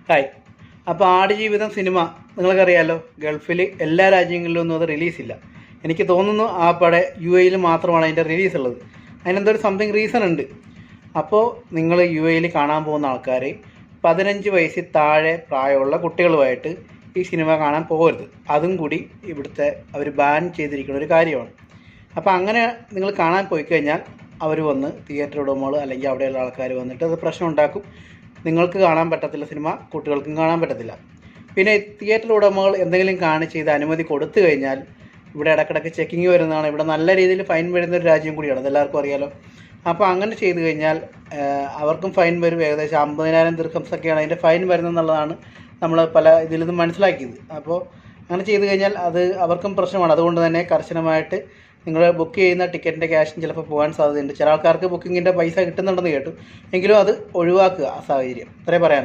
Hi. അപ്പോൾ Aadujeevitham cinema നിങ്ങൾക്കറിയാമല്ലോ, ഗൾഫിൽ എല്ലാ രാജ്യങ്ങളിലൊന്നും അത് റിലീസില്ല. എനിക്ക് തോന്നുന്നു ആ പടം UAE മാത്രമാണ് അതിൻ്റെ റിലീസ് ഉള്ളത്. അതിനെന്തൊരു സംതിങ് റീസൺ ഉണ്ട്. അപ്പോൾ നിങ്ങൾ UAE കാണാൻ പോകുന്ന ആൾക്കാർ 15 വയസ്സിൽ താഴെ പ്രായമുള്ള കുട്ടികളുമായിട്ട് ഈ സിനിമ കാണാൻ പോകരുത്. അതും കൂടി ഇവിടുത്തെ അവർ ബാൻ ചെയ്തിരിക്കുന്ന ഒരു കാര്യമാണ്. അപ്പോൾ അങ്ങനെ നിങ്ങൾ കാണാൻ പോയി കഴിഞ്ഞാൽ അവർ വന്ന് തിയേറ്റർ ഉടമകൾ അല്ലെങ്കിൽ അവിടെയുള്ള ആൾക്കാർ വന്നിട്ട് അത് പ്രശ്നം ഉണ്ടാക്കും. നിങ്ങൾക്ക് കാണാൻ പറ്റത്തില്ല സിനിമ, കുട്ടികൾക്കും കാണാൻ പറ്റത്തില്ല. പിന്നെ തിയേറ്റർ ഉടമകൾ എന്തെങ്കിലും കാണിച്ച് ഇത് അനുമതി കൊടുത്തു കഴിഞ്ഞാൽ ഇവിടെ ഇടയ്ക്കിടയ്ക്ക് ചെക്കിങ് വരുന്നതാണ്. ഇവിടെ നല്ല രീതിയിൽ ഫൈൻ വരുന്ന ഒരു രാജ്യം കൂടിയാണ്, അതെല്ലാവർക്കും അറിയാലോ. അപ്പോൾ അങ്ങനെ ചെയ്തു കഴിഞ്ഞാൽ അവർക്കും ഫൈൻ വരും. ഏകദേശം 50,000 ദിർഹംസൊക്കെയാണ് അതിൻ്റെ ഫൈൻ വരുന്നതെന്നുള്ളതാണ് നമ്മൾ പല ഇതിൽ നിന്നും മനസ്സിലാക്കിയത്. അപ്പോൾ അങ്ങനെ ചെയ്തു കഴിഞ്ഞാൽ അത് അവർക്കും പ്രശ്നമാണ്. അതുകൊണ്ട് തന്നെ കർശനമായിട്ട് നിങ്ങൾ ബുക്ക് ചെയ്യുന്ന ടിക്കറ്റിൻ്റെ ക്യാഷും ചിലപ്പോൾ പോകാൻ സാധ്യതയുണ്ട്. ചില ആൾക്കാർക്ക് ബുക്കിങ്ങിൻ്റെ പൈസ കിട്ടുന്നുണ്ടെന്ന് കേട്ടു. എങ്കിലും അത് ഒഴിവാക്കുക ആ സാഹചര്യം. ഇത്രേ പറയാൻ.